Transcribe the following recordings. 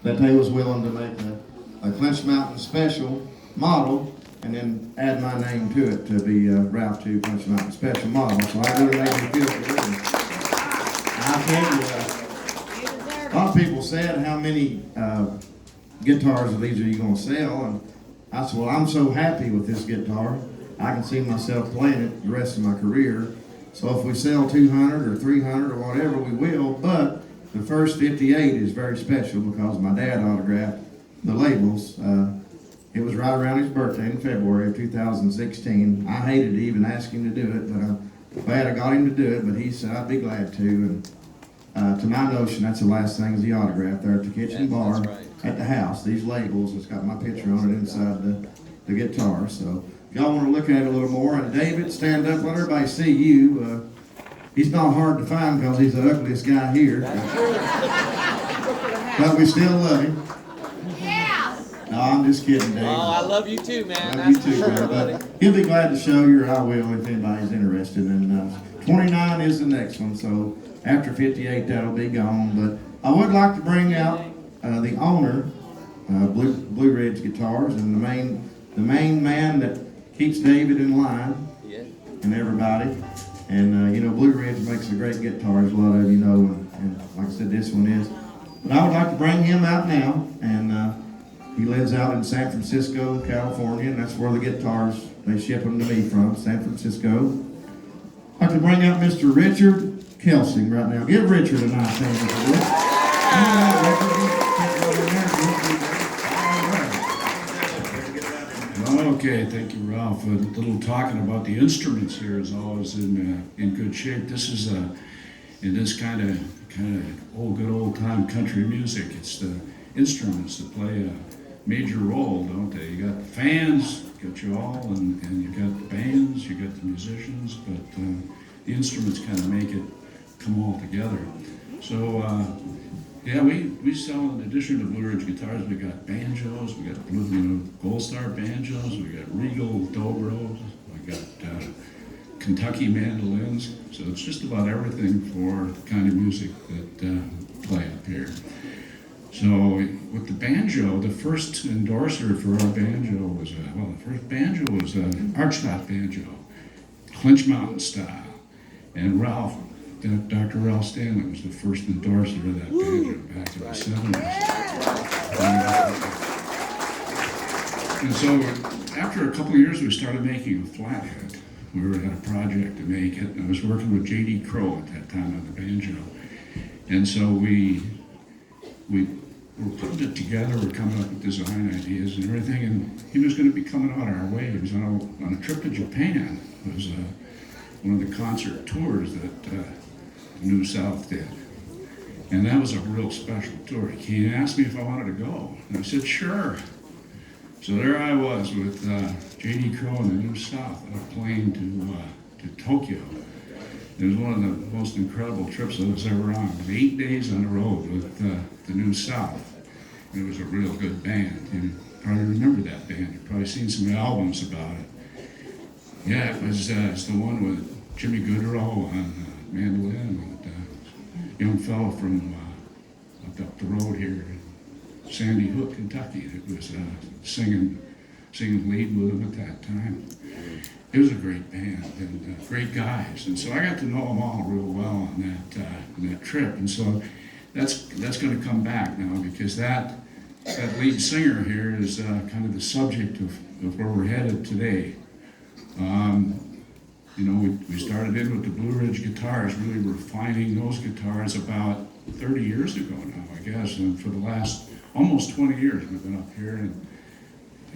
that they was willing to make a Clinch Mountain Special model and then add my name to it to be Route 2 Clinch Mountain Special model. So I really made me feel good. I tell you, a lot of people said, how many guitars of these are you going to sell? And I said, well, I'm so happy with this guitar. I can see myself playing it the rest of my career. So if we sell 200 or 300 or whatever, we will. But the first 58 is very special because my dad autographed the labels. It was right around his birthday in February of 2016. I hated to even ask him to do it, but I'm glad I got him to do it. But he said I'd be glad to. And to my notion, that's the last thing is the autograph there at the kitchen bar at the house. These labels, it's got my picture on it inside the guitar. So if y'all want to look at it a little more, and David, stand up, let everybody see you. He's not hard to find because he's the ugliest guy here. But we still love him. No, I'm just kidding, Dave. Oh, I love you too, man. Love you too, man. But he'll be glad to show you, or I will, if anybody's interested. And 29 is the next one, so after 58, that'll be gone. But I would like to bring out the owner, Blue Ridge Guitars, and the main man that keeps David in line, and everybody. And Blue Ridge makes a great guitars, a lot of you know, and like I said, this one is. But I would like to bring him out now, and he lives out in San Francisco, California, and that's where the guitars, they ship them to me from, San Francisco. I'd like to bring out Mr. Richard Kelsing right now. Give Richard a nice hand for this. Okay, thank you, Ralph. A little talking about the instruments here is always in good shape. This is in this kind of good old time country music. It's the instruments that play a major role, don't they? You got the fans, got you all, and you got the bands, you got the musicians, but the instruments kind of make it come all together. So yeah, we sell, in addition to Blue Ridge guitars, we got banjos, we got Gold Star banjos, we got Regal dobros, we got Kentucky mandolins. So it's just about everything for the kind of music that play up here. So with the banjo, the first endorser for our banjo was the first banjo was an archtop banjo, Clinch Mountain style, and Dr. Ralph Stanley was the first endorser of that banjo back in the 70s. And so after a couple of years, we started making a flathead. We had a project to make it, and I was working with J.D. Crowe at that time on the banjo. And so we were putting it together, we're coming up with design ideas and everything, and he was going to be coming out our way. He was on a trip to Japan. It was one of the concert tours that New South did. And that was a real special tour. He asked me if I wanted to go, and I said, sure. So there I was with J.D. Crowe and the New South on a plane to Tokyo. It was one of the most incredible trips I was ever on. It was 8 days on the road with the New South. And it was a real good band. You probably remember that band. You've probably seen some albums about it. Yeah, it was it's the one with Jimmy Goodrow on mandolin, and a young fellow from up the road here in Sandy Hook, Kentucky, that was singing lead with them at that time. It was a great band and great guys, and so I got to know them all real well on that trip. And so that's going to come back now, because that lead singer here is kind of the subject of where we're headed today. We started in with the Blue Ridge guitars, really refining those guitars about 30 years ago now, I guess. And for the last almost 20 years, we've been up here and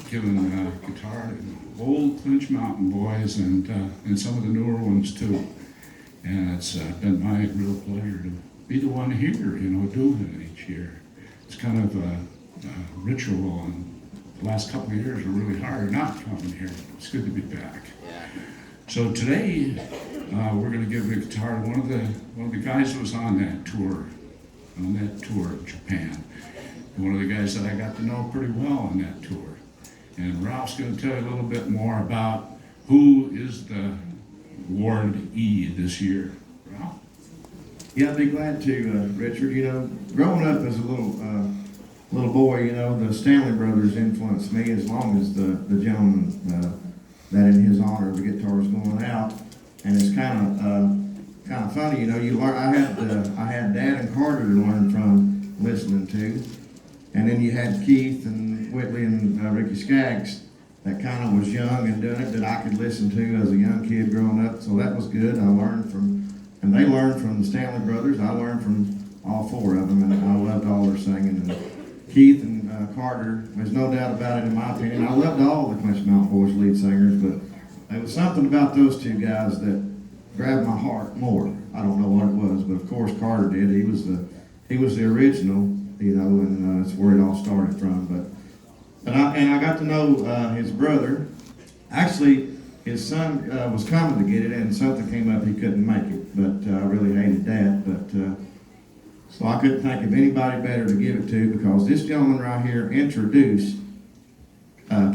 giving guitar to old Clinch Mountain boys and some of the newer ones too. And it's been my real pleasure to be the one here, doing it each year. It's kind of a ritual, and the last couple of years were really hard not coming here. It's good to be back. So today, we're going to give the guitar to one of the guys that was on that tour of Japan. One of the guys that I got to know pretty well on that tour. And Ralph's going to tell you a little bit more about who is the Ward E this year. Ralph? Yeah, I'd be glad to, Richard. Growing up as a little little boy, you know, the Stanley brothers influenced me as long as the gentleman that in his honor the guitar was going out. And it's kind of funny, you know. You learn. I had Dad and Carter to learn from, listening to, and then you had Keith and Whitley and Ricky Skaggs that kind of was young and doing it, that I could listen to as a young kid growing up. So that was good. I learned from, and they learned from the Stanley brothers. I learned from all four of them, and I loved all their singing. And Keith and Carter, there's no doubt about it in my opinion. I loved all the Clinch Mountain Boys lead singers, but there was something about those two guys that grabbed my heart more. I don't know what it was, but of course Carter did. He was the original, you know, and that's where it all started from. But I got to know his brother. Actually, his son was coming to get it, and something came up, he couldn't make it. But I really hated that. But so I couldn't think of anybody better to give it to, because this gentleman right here introduced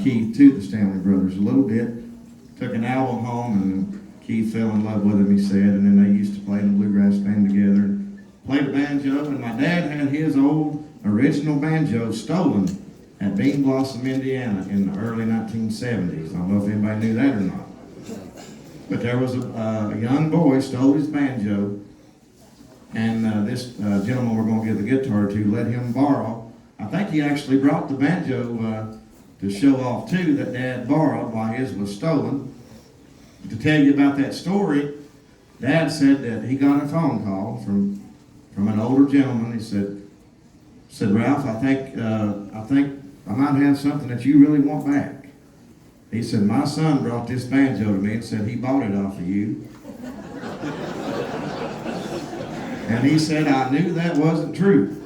Keith to the Stanley brothers a little bit. Took an album home, and Keith fell in love with him, he said, and then they used to play in a bluegrass band together and played a banjo. And my dad had his old original banjo stolen at Bean Blossom, Indiana in the early 1970s. I don't know if anybody knew that or not. But there was a young boy stole his banjo, and this gentleman we're going to give the guitar to let him borrow. I think he actually brought the banjo to show off too, that Dad borrowed while his was stolen. To tell you about that story, Dad said that he got a phone call from an older gentleman. He said, Ralph, I think I might have something that you really want back. He said, my son brought this banjo to me and said he bought it off of you. And he said, I knew that wasn't true.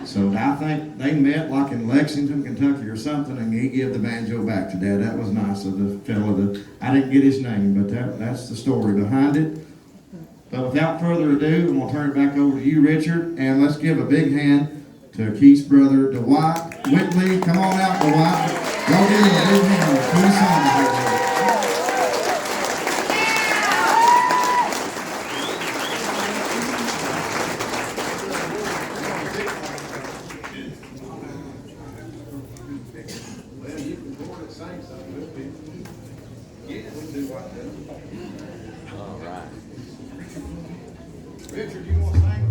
So I think they met like in Lexington, Kentucky or something, and he gave the banjo back to Dad. That was nice of the fellow. I didn't get his name, but that's the story behind it. But without further ado, I'm going to turn it back over to you, Richard, and let's give a big hand to Keith's brother, Dwight Whitley. Come on out, Dwight. Y'all give him a big hand. Two songs right there. All right. Richard, you want to sing?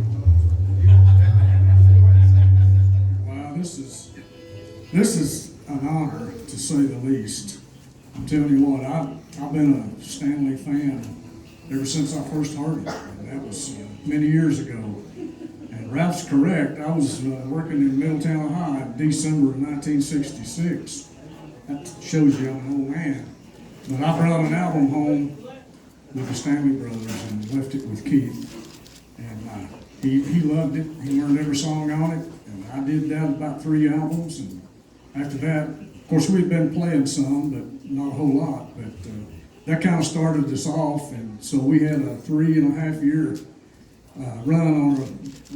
Wow, this is an honor, to say the least. I'm telling you what, I've been a Stanley fan ever since I first heard it. And that was many years ago. And Ralph's correct. I was working in Middletown, Ohio in December of 1966. That shows you I'm an old man. But I brought an album home with the Stanley brothers and left it with Keith. And he loved it. He learned every song on it. And I did that about 3 albums. And after that, of course, we'd been playing some, but not a whole lot. But that kind of started us off. And so we had a 3.5-year run on a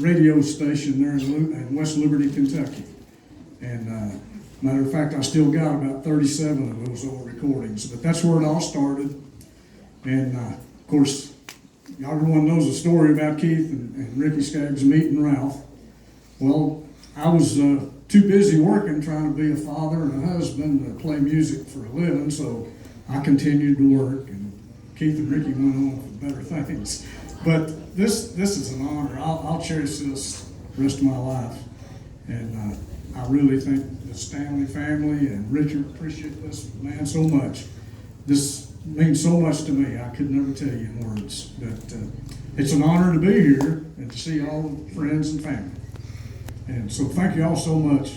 radio station there in West Liberty, Kentucky. And matter of fact, I still got about 37 of those old recordings. But that's where it all started. And of course, everyone knows the story about Keith and Ricky Skaggs meeting Ralph. Well, I was too busy working, trying to be a father and a husband to play music for a living, so I continued to work, and Keith and Ricky went on for better things. But this is an honor. I'll cherish this the rest of my life. And I really think the Stanley family and Richard appreciate this man so much. This means so much to me. I could never tell you in words. But it's an honor to be here and to see all the friends and family. And so thank you all so much.